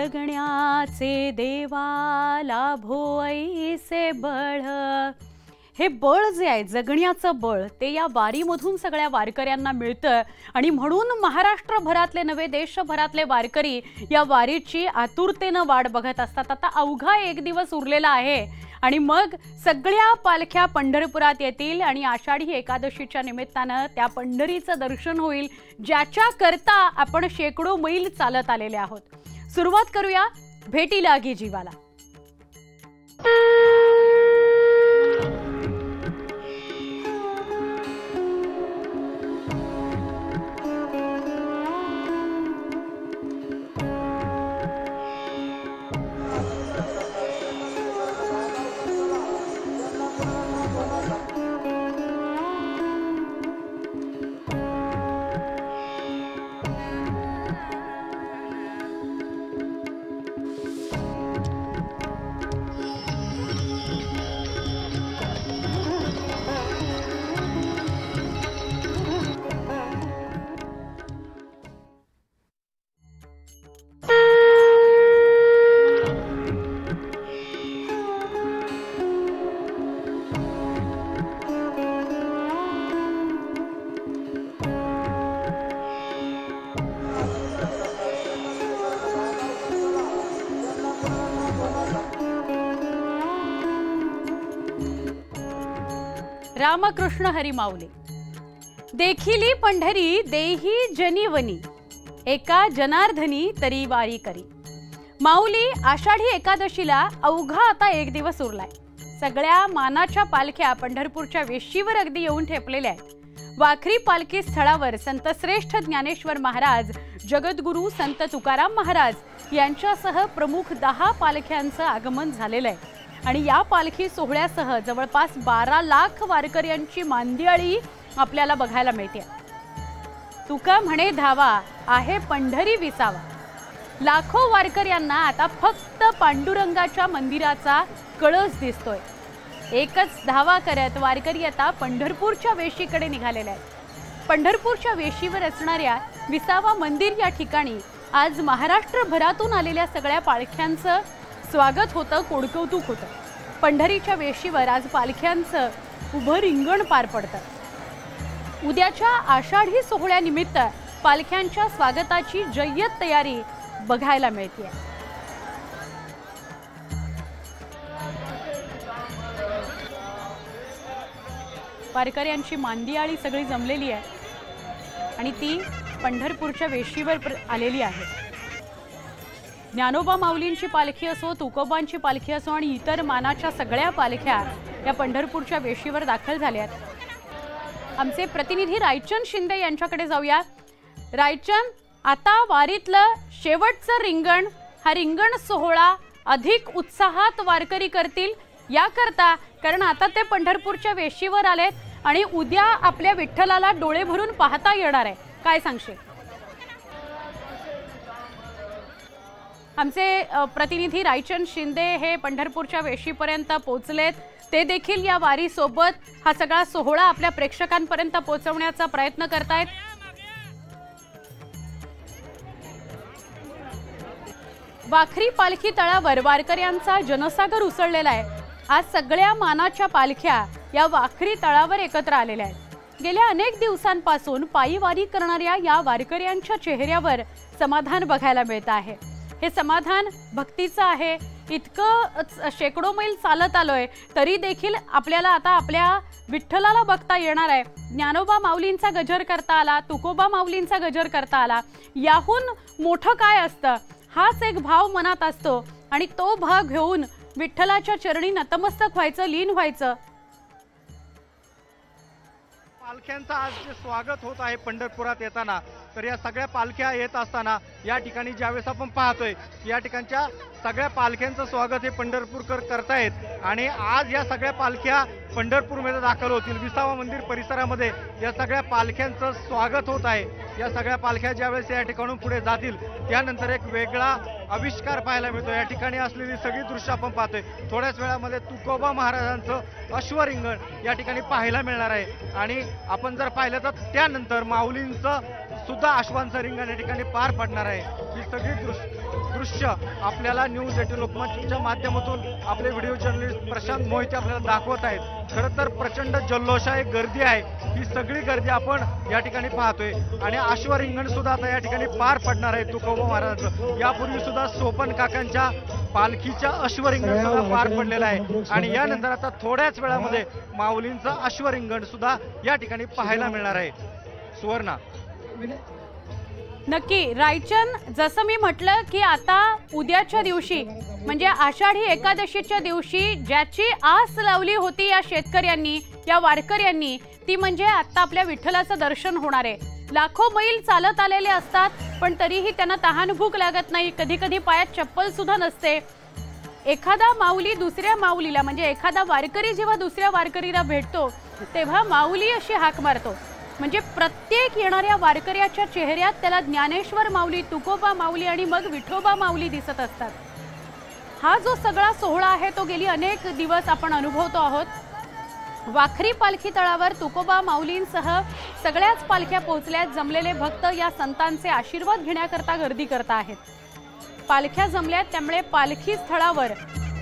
जगण्याचे देवा लाभो ऐसे बळ। हे बळ जे आहे जगण्याचं बळ ते या वारीमधून सगळ्या वारकऱ्यांना मिळतं आणि म्हणून महाराष्ट्रभरातले नवे देशभरातले वारकरी या वारीची आतुरतेने वाट बघत असतात। आता अवघा एक दिवस उरलेला आहे आणि मग सगळ्या पालख्या पंढरपुरात येतील आणि आषाढी एकादशीच्या निमित्ताने त्या पंढरीचं दर्शन होईल, ज्याच्या करता आपण शेकडो मैल चालत आलेले आहोत। सुरुवात करूया भेटी लागी जीवाला। रामकृष्ण हरी माऊली। देखिली पंढरी देही जनीवनी, एका जनार्दनी तरी वारी करी। माऊली, आषाढी एकादशीला अवघा आता एक दिवस उरलाय। सगळ्या मानाच्या पालख्या पंढरपूरच्या वेशीवर अगदी येऊन ठेपलेल्या आहेत। वाखरी पालखी स्थळावर संतश्रेष्ठ ज्ञानेश्वर महाराज, जगद्गुरू संत तुकाराम महाराज यांच्यासह प्रमुख 10 पालख्यांचं आगमन झालेलं आहे आणि या पालखी सोहळ्यासह जवळपास 12 लाख वारकऱ्यांची मांदियाळी आपल्याला बघायला मिळते। तुका म्हणे धावा आहे पंढरी विसावा। लाखो वारकऱ्यांना आता फक्त पांडुरंगाच्या मंदिराचा कळस दिसतोय। एकच धावा करत वारकरी आता पंढरपूरच्या वेशीकडे निघालेले आहेत। पंढरपूरच्या वेशीवर असणाऱ्या विसावा मंदिर या ठिकाणी आज महाराष्ट्रभरातून आलेल्या सगळ्या पालख्यांचं स्वागत होतं, कोडकौतुक होतं। पंढरीच्या वेशीवर आज पालख्यांचं उभं रिंगण पार पडतं। उद्याच्या आषाढी सोहळ्यानिमित्त पालख्यांच्या स्वागताची जय्यत तयारी बघायला मिळते। वारकऱ्यांची मांदियाळी सगळी जमलेली आहे आणि ती पंढरपूरच्या वेशीवर आलेली आहे। ज्ञानोबा माऊलींची पालखी असो, तुकोबांची पालखी असो आणि इतर मानाच्या सगळ्या पालख्या या पंढरपूरच्या वेशीवर दाखल झाल्यात। आमचे प्रतिनिधी रायचंद शिंदे यांच्याकडे जाऊया। रायचंद, आता वारीतलं शेवटचं रिंगण, हा रिंगण सोहळा अधिक उत्साहात वारकरी करतील याकरता, कारण आता ते पंढरपूरच्या वेशीवर आलेत आणि उद्या आपल्या विठ्ठलाला डोळे भरून पाहता येणार आहे, काय सांगशील? आमचे प्रतिनिधी रायचंद शिंदे हे पंढरपूरच्या वेशीपर्यंत पोहोचलेत। ते देखील या वारी सोबत हा सगळा सोहळा आपल्या प्रेक्षकांपर्यंत पोहोचवण्याचा प्रयत्न करतायत। वाखरी पालखी तळावर वारकऱ्यांचा जनसागर उसळलेला आहे। आज सगळ्या मानाच्या पालख्या या वाखरी तळावर एकत्र आलेल्या आहेत। गेल्या अनेक दिवसांपासून पायी वारी करणाऱ्या या वारकऱ्यांच्या चेहऱ्यावर समाधान बघायला मिळत आहे। हे समाधान भक्तीचं आहे। इतकं शेकडो मैल चालत आलोय तरी देखील आपल्याला आता आपल्या विठ्ठलाला बघता येणार आहे। ज्ञानोबा माऊलींचा गजर करता आला, तुकोबा माऊलींचा गजर करता आला, याहून मोठं काय असतं? हाच एक भाव मनात असतो आणि तो भाव घेऊन विठ्ठलाच्या चरणी नतमस्तक व्हायचं, लीन व्हायचं। पालख्यांचं आज जे स्वागत होत आहे पंढरपुरात येताना, तर या सगळ्या पालख्या येत असताना या ठिकाणी ज्यावेळेस आपण पाहतोय या ठिकाणच्या सगळ्या पालख्यांचं स्वागत हे पंढरपूरकर करतायत आणि आज या सगळ्या पालख्या पंढरपूरमध्ये दाखल होतील। विसावा मंदिर परिसरामध्ये या सगळ्या पालख्यांचं स्वागत होत आहे। या सगळ्या पालख्या ज्यावेळेस या ठिकाणून पुढे जातील त्यानंतर एक वेगळा आविष्कार पाहायला मिळतो। या ठिकाणी असलेली सगळी दृश्य आपण पाहतोय। थोड्याच वेळामध्ये तुकोबा महाराजांचं अश्वरिंगण या ठिकाणी पाहायला मिळणार आहे आणि आपण जर पाहिलं तर त्यानंतर माऊलींचं सुद्धा अश्वांचं रिंगण या ठिकाणी पार पडणार आहे। ही सगळी दृश्य आपल्याला न्यूज 18 लोकमतच्या माध्यमातून आपले व्हिडिओ जर्नलिस्ट प्रशांत मोहिते आपल्याला दाखवत आहेत। खरं तर प्रचंड जल्लोष आहे, गर्दी आहे, ही सगळी गर्दी आपण या ठिकाणी पाहतोय आणि अश्वरिंगण सुद्धा आता या ठिकाणी पार पडणार आहे तुकोबा महाराजांचं। यापूर्वी सुद्धा सोपन काकांच्या पालखीच्या अश्वरिंगण सुद्धा पार पडलेलं आहे आणि यानंतर आता थोड्याच वेळामध्ये माऊलींचं अश्वरिंगण सुद्धा या ठिकाणी पाहायला मिळणार आहे। सुवर्णा, नक्की रायचन, जसं मी म्हटलं की आता उद्याच्या दिवशी म्हणजे आषाढी एकादशीच्या दिवशी ज्याची आस लावली होती या शेतकऱ्यांनी, या वारकऱ्यांनी, ती म्हणजे आता आपल्या विठ्ठलाचं दर्शन होणार आहे। लाखो मैल चालत आलेले असतात पण तरीही त्यांना तहान भूक लागत नाही, कधी कधी पायात चप्पल सुद्धा नसते। एखादा माऊली दुसऱ्या माऊलीला म्हणजे एखादा वारकरी जेव्हा दुसऱ्या वारकरीला भेटतो तेव्हा माऊली अशी हाक मारतो, म्हणजे प्रत्येक येणाऱ्या वारकऱ्याच्या चेहऱ्यात त्याला ज्ञानेश्वर माऊली, तुकोबा माऊली आणि मग विठोबा माऊली दिसत असतात। हा जो सगळा सोहळा आहे तो गेली अनेक दिवस आपण अनुभवतो आहोत। वाखरी पालखी तळावर तुकोबा माऊलींसह सगळ्याच पालख्या पोहोचल्यात। जमलेले भक्त या संतांचे आशीर्वाद घेण्याकरता गर्दी करत आहेत। पालख्या जमल्यात त्यामुळे पालखी स्थळावर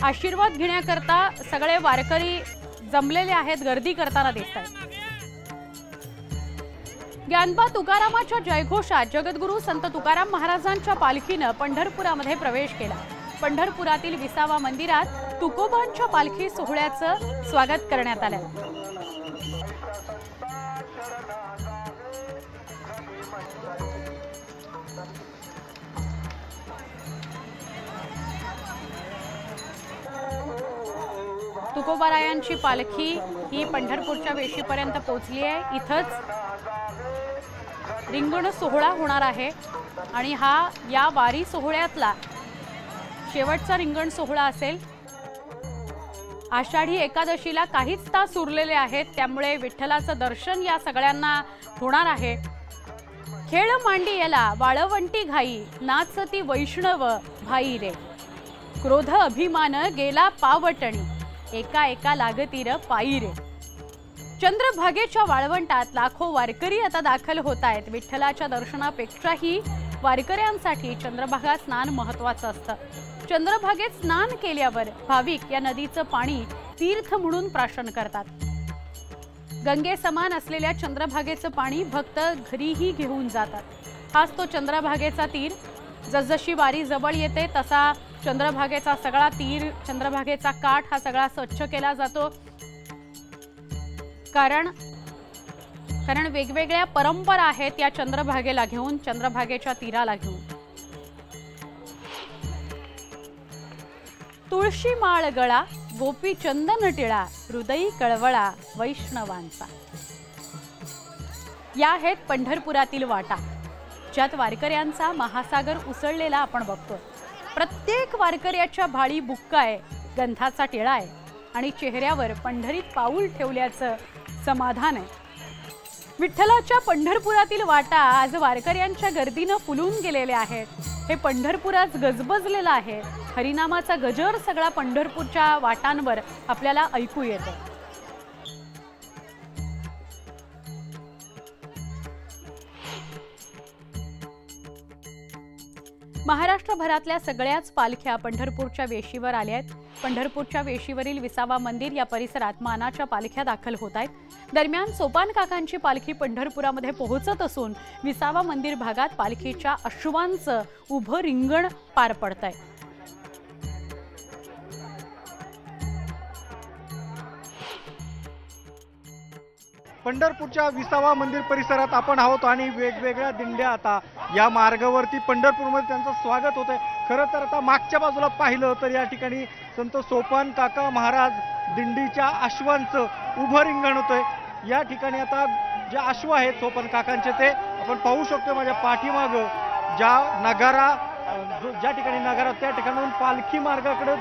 आशीर्वाद घेण्याकरता सगळे वारकरी जमलेले आहेत, गर्दी करताना दिसत आहेत। ज्ञानबा तुकारामाच्या जयघोषात जगद्गुरू संत तुकाराम महाराजांच्या पालखीनं पंढरपुरामध्ये प्रवेश केला। पंढरपुरातील विसावा मंदिरात तुकोबांच्या पालखी सोहळ्याचं स्वागत करण्यात आलं। तुकोबारायांची पालखी ही पंढरपूरच्या वेशीपर्यंत पोहोचली आहे। इथंच रिंगण सोहळा होणार आहे आणि हा या वारी सोहळ्यातला शेवटचा रिंगण सोहळा असेल। आषाढी एकादशीला काहीच तास उरलेले आहेत त्यामुळे विठ्ठलाचं दर्शन या सगळ्यांना होणार आहे। खेळ मांडियेला वाळवंटी घाई, नाचती वैष्णव भाई रे, क्रोध अभिमान गेला पावटणी, एका एका लागतीर पायी रे। चंद्रभागेच्या वाळवंटात लाखो वारकरी आता दाखल होत आहेत। विठ्ठलाच्या दर्शनापेक्षाही वारकऱ्यांसाठी चंद्रभागा स्नान महत्त्वाचं असतं। चंद्रभागेत स्नान केल्यावर भाविक या नदीचं पाणी तीर्थ म्हणून प्राशन करतात। गंगे समान असलेल्या चंद्रभागेचं पाणी भक्त घरीही घेऊन जातात। हाच तो चंद्रभागेचा तीर। जसजशी वारी जवळ येते तसा चंद्रभागेचा सगळा तीर, चंद्रभागेचा काठ हा सगळा स्वच्छ केला जातो। कारण वेगवेगळ्या परंपरा आहेत या चंद्रभागेला घेऊन, चंद्रभागेच्या तीराला घेऊन। तुळशी माळ गळा, गोपी चंदन टिळा, हृदयी कळवळा वैष्णवांचा। या आहेत पंढरपुरातील वाटा, ज्यात वारकऱ्यांचा महासागर उसळलेला आपण बघतोय। प्रत्येक वारकऱ्याच्या भाळी बुक्का आहे, गंधाचा टिळा आहे आणि चेहऱ्यावर पंढरीत पाऊल ठेवल्याचं समाधान आहे। विठ्ठलाच्या पंढरपुरातील वाटा आज वारकऱ्यांच्या गर्दीनं फुलून गेलेले आहेत। हे पंढरपुरात गजबजलेलं आहे। हरिनामाचा गजर सगळा पंढरपूरच्या वाटांवर आपल्याला ऐकू येतो। महाराष्ट्रभरातल्या सगळ्याच पालख्या पंढरपूरच्या वेशीवर आल्या आहेत। पंढरपूरच्या वेशीवरील विसावा मंदिर या परिसरात मानाच्या पालख्या दाखल होत आहेत। दरम्यान सोपान काकांची पालखी पंढरपुरामध्ये पोहोचत असून विसावा मंदिर भागात पालखीच्या अश्वांचं उभं रिंगण पार पडतंय। पंढरपूरच्या विसावा मंदिर परिसरात आपण आहोत आणि वेगवेगळ्या दिंड्या आता या मार्गावरती पंढरपूरमध्ये त्यांचं स्वागत होत आहे। खरं तर आता मागच्या बाजूला पाहिलं तर या ठिकाणी संत सोपान काका महाराज दिंडीच्या अश्वांचं उभं रिंगण होतंय। या ठिकाणी आता जे अश्व आहेत सोपान काकांचे ते आपण पाहू शकतो। माझ्या पाठीमागं ज्या ठिकाणी नगारा त्या ठिकाणाहून पालखी मार्गाकडे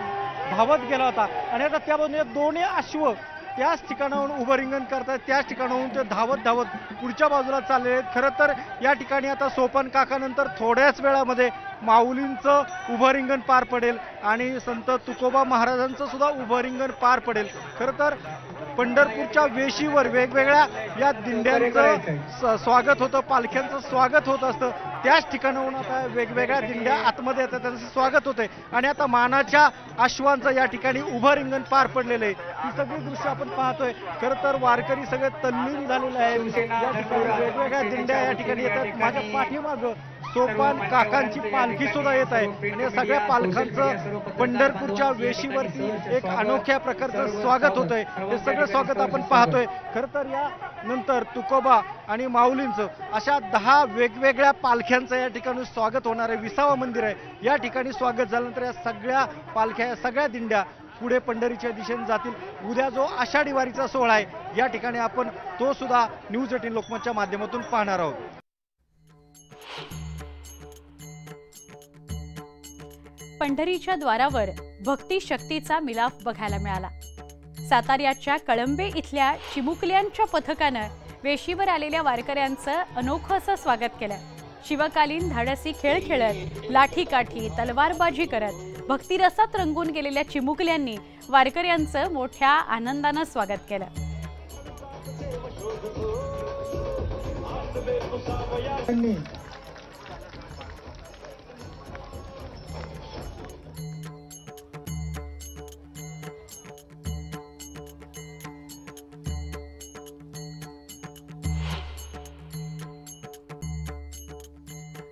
धावत गेला होता आणि आता त्या बाजूने दोन्ही अश्व त्याच ठिकाणाहून उभं रिंगण करतात, त्याच ठिकाणाहून ते धावत धावत पुढच्या बाजूला चालले आहेत। खरं तर या ठिकाणी आता सोपान काकानंतर थोड्याच वेळामध्ये माऊलींचं उभं रिंगण पार पडेल आणि संत तुकोबा महाराजांचं सुद्धा उभं रिंगण पार पडेल। खरं तर पंढरपूरच्या वेशीवर वेगवेगळ्या या दिंड्यांचं स्वागत होतं, पालख्यांचं स्वागत होत असतं। त्याच ठिकाणाहून आता वेगवेगळ्या दिंड्या आतमध्ये येतात, त्यांचं स्वागत होतंय आणि आता मानाच्या अश्वांचं या ठिकाणी उभं रिंगण पार पडलेलं आहे। ही सगळी दृश्य आपण पाहतोय। खरं तर वारकरी सगळे तल्लीन झालेले आहेत। या ठिकाणी वेगवेगळ्या दिंड्या या ठिकाणी येतात। माझ्या पाठीमागं सोपान काकांची पालखी सुद्धा येत आहे आणि सगळ्या पालखांचं पंढरपूरच्या वेशीवरती एक अनोख्या प्रकारचं स्वागत होतंय। हे सगळं स्वागत आपण पाहतोय। खरं तर या नंतर तुकोबा आणि माऊलींचं अशा 10 वेगवेगळ्या पालख्यांचं या ठिकाणी स्वागत होणार आहे। विसावा मंदिर आहे, या ठिकाणी स्वागत झाल्यानंतर या सगळ्या पालख्या, या सगळ्या दिंड्या पुढे पंढरीच्या दिशेने जातील। उद्या जो आषाढी वारीचा सोहळा आहे या ठिकाणी आपण तो सुद्धा न्यूज 18 लोकमतच्या माध्यमातून पाहणार आहोत। पंढरीच्या द्वारावर भक्ती शक्तीचा मिलाफ बघायला मिळाला। साताऱ्याच्या कळंबे इथल्या चिमुकल्यांच्या पथकानं वेशीवर आलेल्या वारकऱ्यांचं अनोखं असं स्वागत केलं। शिवकालीन धाडसी खेळ खेळत, लाठीकाठी, तलवारबाजी करत भक्तिरसात रंगून गेलेल्या चिमुकल्यांनी वारकऱ्यांचं मोठ्या आनंदानं स्वागत केलं।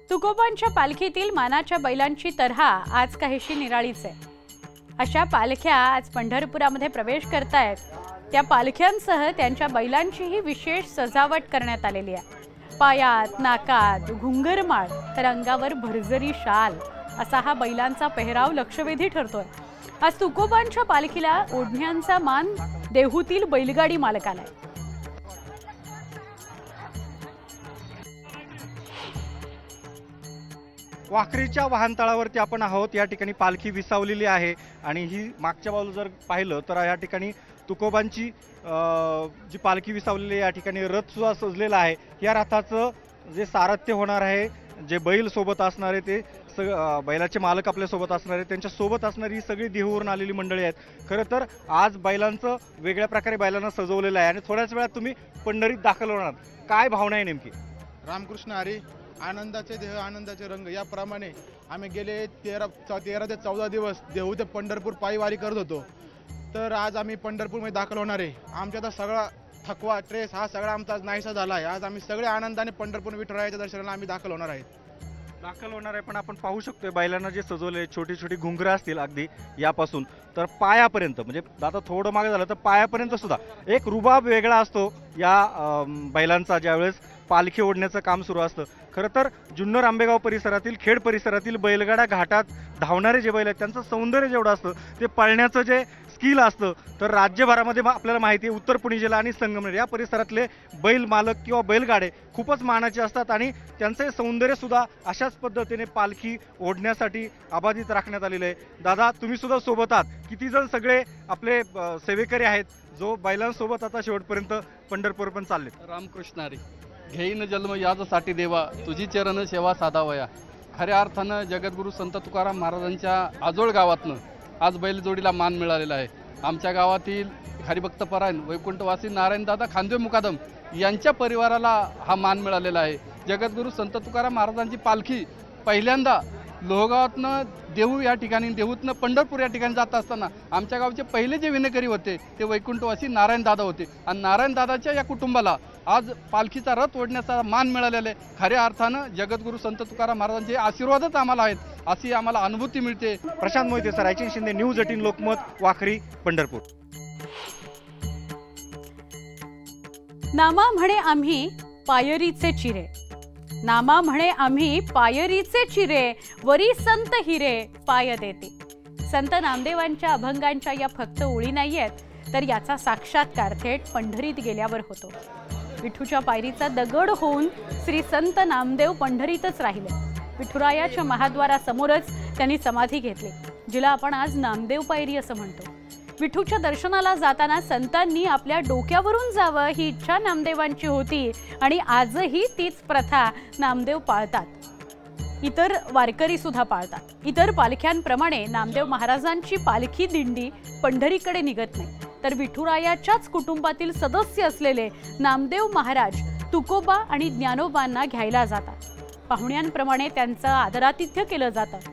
तुकोबांच्या पालखीतील मानाच्या बैलांची तऱ्हा आज काहीशी निराळीच आहे। अशा पालख्या आज पंढरपुरामध्ये प्रवेश करतायत। त्या पालख्यांसह त्यांच्या बैलांचीही विशेष सजावट करण्यात आलेली आहे। पायात, नाकात घुंगरमाळ तर अंगावर भरजरी शाल असा हा बैलांचा पेहराव लक्षवेधी ठरतोय। आज तुकोबांच्या पालखीला ओढण्यांचा मान देहूतील बैलगाडी मालकाला आहे। वाखरीच्या वाहनतळावरती आपण आहोत। या ठिकाणी पालखी विसावलेली आहे आणि ही मागच्या बाजूला जर पाहिलं तर या ठिकाणी तुकोबांची जी पालखी विसावलेली या ठिकाणी रथ सुद्धा सजलेला आहे। या रथाचं जे सारथ्य होणार आहे, जे बैल सोबत असणारे ते बैलाचे मालक आपल्या सोबत असणारे, त्यांच्या सोबत असणारी ही सगळी देहूवरून आलेली मंडळी आहेत। खरं तर आज बैलांचं वेगळ्या प्रकारे बैलांना सजवलेलं आहे आणि थोड्याच वेळात तुम्ही पंढरीत दाखल होणार। काय भावना आहे नेमकी? रामकृष्ण हरी, आनंदाचे देह आनंदाचे रंग याप्रमाणे आम्ही गेले 13 ते 14 दिवस देहू ते पंढरपूर पायी वारी करत होतो। तर आज आम्ही पंढरपूरमध्ये दाखल होणार आहे। आमच्या सगळा थकवा, ट्रेस हा सगळा आमचा नाहीसा झाला आहे। आज आम्ही सगळे आनंदाने पंढरपूर विठुरायाच्या दर्शनाला आम्ही दाखल होणार आहे। पण आपण पाहू शकतोय बैलांना जे सजवले छोटी छोटी घुंगरं असतील अगदी यापासून तर पायापर्यंत, म्हणजे आता थोडं मागे झालं तर पायापर्यंत सुद्धा एक रुबाब वेगळा असतो या बैलांचा ज्यावेळेस पालखी ओढण्याचं काम सुरू असतं। खरं तर जुन्नर आंबेगाव परिसरातील, खेड परिसरातील बैलगाडा घाटात धावणारे जे बैल आहेत त्यांचं सौंदर्य जेवढं असतं ते पळण्याचं जे स्किल असतं तर राज्यभरामध्ये आपल्याला माहिती आहे उत्तर पुणे जिल्हा आणि संगमनेर या परिसरातले बैल मालक किंवा बैलगाडे खूपच मानाचे असतात आणि त्यांचे सौंदर्य सुद्धा अशाच पद्धतीने पालखी ओढण्यासाठी अबाधित राखण्यात आलेलं आहे। दादा, तुम्ही सुद्धा सोबत आहात, किती जण सगळे आपले सेवेकरी आहेत जो बैलांसोबत आता शेवटपर्यंत पंढरपूर पण चालले? रामकृष्ण हरी, घेईन जन्म याजसाठी देवा, तुझी चरण सेवा साधावया। खऱ्या अर्थानं जगद्गुरू संत तुकाराम महाराजांच्या आजोळ गावातनं आज बैलजोडीला मान मिळालेला आहे। आमच्या गावातील हरिभक्तपरायण वैकुंठवासी नारायणदादा खांदवे मुकादम यांच्या परिवाराला हा मान मिळालेला आहे। जगद्गुरू संत तुकाराम महाराजांची पालखी पहिल्यांदा लोहगावातनं देहू या ठिकाणी, देहूतनं पंढरपूर या ठिकाणी जात असताना आमच्या गावचे पहिले जे विनेकरी होते ते वैकुंठवासी नारायणदादा होते आणि नारायणदादाच्या या कुटुंबाला आज पालखीचा रथ ओढण्याचा मान मिळालेला आहे। खऱ्या अर्थानं जगद्गुरू संत तुकाराम महाराजांचे आशीर्वादच आम्हाला आहेत अशी आम्हाला अनुभूती मिळते। प्रशांत मोहिते, सरायचीन शिंदे, न्यूज 18 लोकमत, वाखरी, पंढरपूर। नामा म्हणे आम्ही पायरीचे चिरे, नामा म्हणे आम्ही पायरीचे चिरे, वरी संत हिरे पाय देते। संत नामदेवांच्या अभंगांच्या या फक्त ओळी नाहीयेत तर याचा साक्षात्कार थेट पंढरीत गेल्यावर होतो। विठूच्या पायरीचा दगड होऊन श्री संत नामदेव पंढरीतच राहिले। विठुरायाच्या महाद्वारासमोरच त्यांनी समाधी घेतली, जिला आपण आज नामदेव पायरी असं म्हणतो। विठूच्या दर्शनाला जाताना संतांनी आपल्या डोक्यावरून जावं ही इच्छा नामदेवांची होती आणि आजही तीच प्रथा नामदेव पाळतात। इतर वारकरी सुद्धा पाळतात। इतर पालख्यांप्रमाणे नामदेव महाराजांची पालखी दिंडी पंढरीकडे निघत नाही, तर विठुरायाच्याच कुटुंबातील सदस्य असलेले नामदेव महाराज तुकोबा आणि ज्ञानोबांना घ्यायला जातात। पाहुण्यांप्रमाणे त्यांचं आदरातिथ्य केलं जातं।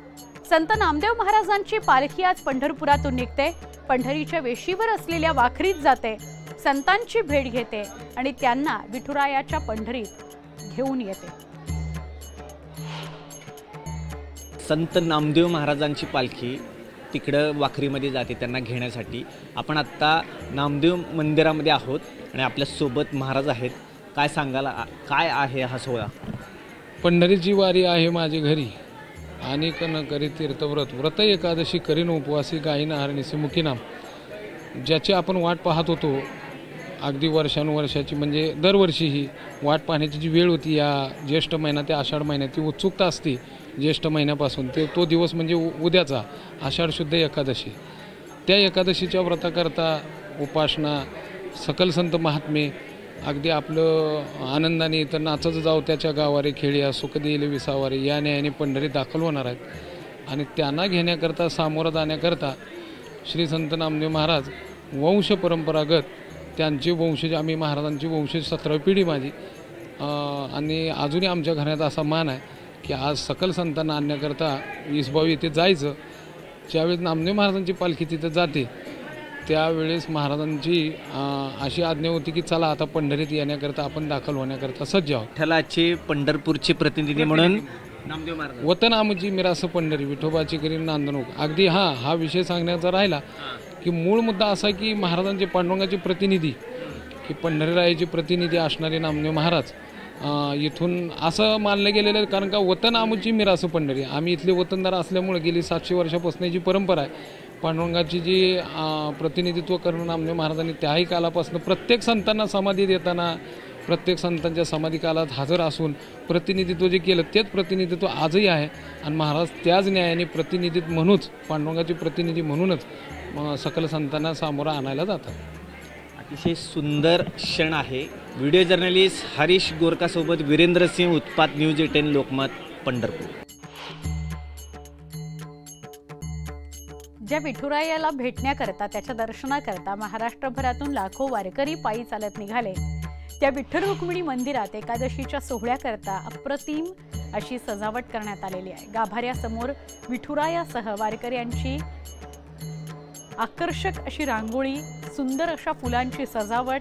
संत नामदेव महाराजांची पालखी आज पंढरपुरातून निघते, पंढरीच्या वेशीवर असलेल्या वाखरीत जाते, संतांची भेट घेते आणि त्यांना विठुरायाच्या पंढरीत घेऊन येते। संत नामदेव महाराजांची पालखी तिकडं वाखरीमध्ये जाते त्यांना घेण्यासाठी। आपण आत्ता नामदेव मंदिरामध्ये आहोत आणि आपल्यासोबत महाराज आहेत। काय सांगाल, काय आहे हा सोहळा? पंढरीची वारी आहे माझी घरी, आणि न करी तीर्थव्रत, व्रत एकादशी करीन उपवासी, गायीन आहारनिसी मुखी नाम। ज्याची आपण वाट पाहत होतो अगदी वर्षानुवर्षाची, म्हणजे दरवर्षी ही वाट पाहण्याची जी वेळ होती या ज्येष्ठ महिना ते आषाढ महिन्यात, ती उत्सुकता असते ज्येष्ठ महिन्यापासून ते तो दिवस म्हणजे उद्याचा आषाढ शुद्ध एकादशी। त्या एकादशीच्या व्रताकरता उपासना, सकल संत महात्मे, अगदी आपलं आनंदाने तर नाचत जाऊ त्याच्या गावारे खेळ्या, सुख देईल विसावारे या न्यायाने पंढरीत दाखल होणार आहेत। आणि त्यांना घेण्याकरता, सामोरं जाण्याकरता श्री संत नामदेव महाराज वंश परंपरागत त्यांचे वंशज, आम्ही महाराजांची वंशज 17वी पिढी माझी, आणि अजूनही आमच्या घरात असा मान आहे की आज सकल संतांना आणण्याकरता इसबाव येथे जायचं। ज्यावेळेस नामदेव महाराजांची पालखी तिथं जाते त्यावेळेस महाराजांची अशी आज्ञा होती की चला आता पंढरीत येण्याकरता आपण दाखल होण्याकरता सज्ज आहोत। विठ्ठलाचे पंढरपूरचे प्रतिनिधी म्हणून नामदेव महाराज, वतन आमची मिरास पंढरी, विठोबाची करी नांदणूक। अगदी हा विषय सांगण्याचा राहिला की मूळ मुद्दा असा की महाराजांचे पांडुरंगाचे प्रतिनिधी, की पंढरीरायाचे प्रतिनिधी असणारे नामदेव महाराज इथून असं मानलं गेलेलं आहे, कारण का वतन आमची मिरास पंढरी, आम्ही इथले वतनदार असल्यामुळे गेली 700 वर्षापासून जी परंपरा आहे पांडुरंगाची जी प्रतिनिधित्व करणं नामदेव महाराजांनी त्याही कालापासून प्रत्येक संतांना समाधी देताना प्रत्येक संतांच्या समाधी कालात हजर असून प्रतिनिधित्व जे केलं तेच प्रतिनिधित्व आजही आहे। आणि महाराज त्याच न्यायाने प्रतिनिधित्व म्हणूनच, पांडुरंगाचे प्रतिनिधी म्हणूनच सकल संतांना सामोरं आणायला जातात। अतिशय सुंदर क्षण आहे। व्हिडिओ जर्नलिस्ट हरीश गोरकासोबत वीरेंद्र सिंह, उत्पात, न्यूज 18 लोकमत, पंढरपूर। ज्या विठुरायाला भेटण्याकरता, त्याच्या दर्शनाकरता महाराष्ट्रभरातून लाखो वारकरी पायी चालत निघाले, त्या विठ्ठल रुक्मिणी मंदिरात एकादशीच्या सोहळ्याकरता अप्रतिम अशी सजावट करण्यात आलेली आहे। गाभाऱ्यासमोर विठुरायासह वारकऱ्यांची आकर्षक अशी रांगोळी, सुंदर अशा फुलांची सजावट,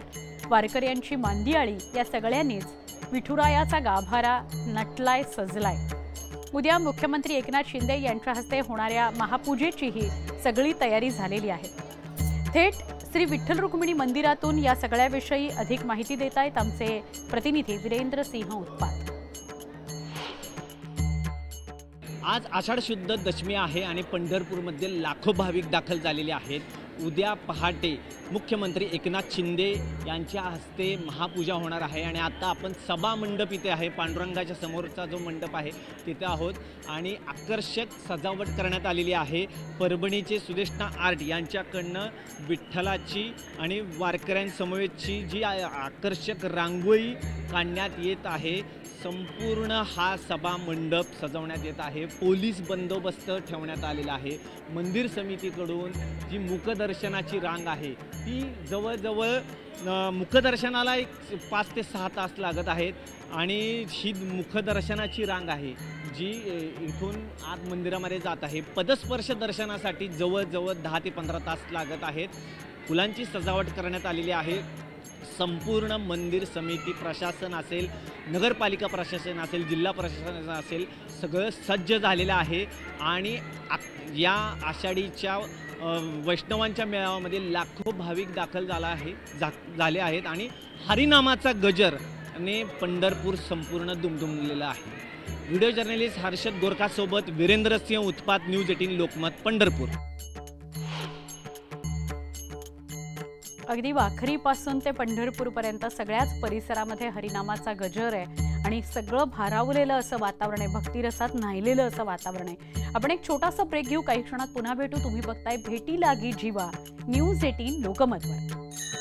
वारकऱ्यांची मांदियाळी या सगळ्यांनीच विठुरायाचा गाभारा नटलाय, सजलाय। उद्या मुख्यमंत्री एकनाथ शिंदे यांच्या हस्ते होणाऱ्या महापूजेचीही सगळी तयारी झालेली आहे। थेट श्री विठ्ठल रुक्मिणी मंदिरातून या सगळ्याविषयी अधिक माहिती देत आहेत आमचे प्रतिनिधी वीरेंद्र सिंह, उत्पात। आज आषाढ शुद्ध दशमी आहे आणि पंढरपूरमध्ये लाखो भाविक दाखल झालेले आहेत। उद्या पहाटे मुख्यमंत्री एकनाथ शिंदे यांच्या हस्ते महापूजा होणार आहे आणि आता आपण सभा मंडप इथे आहे, पांडुरंगाच्या समोरचा जो मंडप आहे तिथे आहोत आणि आकर्षक सजावट करण्यात आलेली आहे। परभणीचे सुदेष्णा आर्ट यांच्याकडनं विठ्ठलाची आणि वारकऱ्यांसमवेतची जी आकर्षक रांगोळी काढण्यात येत आहे। संपूर्ण हा सभा मंडप सजवण्यात येत आहे। पोलीस बंदोबस्त ठेवण्यात आलेला आहे। मंदिर समितीकडून जी मुखदर्शनाची रांग आहे ती जवळजवळ मुखदर्शनाला एक 5 ते 6 तास लागत आहेत आणि ही मुखदर्शनाची रांग आहे जी इथून आत मंदिरामध्ये जात आहे। पदस्पर्श दर्शनासाठी जवळजवळ 10 ते 15 तास लागत आहेत। फुलांची सजावट करण्यात आलेली आहे। संपूर्ण मंदिर समिती, प्रशासन असेल, नगरपालिका प्रशासन असेल, जिल्हा प्रशासन असेल, सगळं सज्ज झालेलं आहे आणि या आषाढीच्या वैष्णवांच्या मेळाव्यामध्ये लाखो भाविक दाखल झाले आहेत आणि हरिनामाचा गजरने पंढरपूर संपूर्ण दुमदुमलेलं आहे। व्हिडिओ जर्नलिस्ट हर्षद गोरकासोबत वीरेंद्र सिंह, उत्पात, न्यूज 18 लोकमत, पंढरपूर। अगदी वाखरीपासून ते पंढरपूरपर्यंत सगळ्याच परिसरामध्ये हरिनामाचा गजर आहे आणि सगळं भारावलेलं असं वातावरण आहे, भक्तिरसात न्हायलेलं असं वातावरण आहे। आपण एक छोटासा ब्रेक घेऊ, काही क्षणात पुन्हा भेटू। तुम्ही बघताय भेटी लागी जीवा, न्यूज 18 लोकमतवर।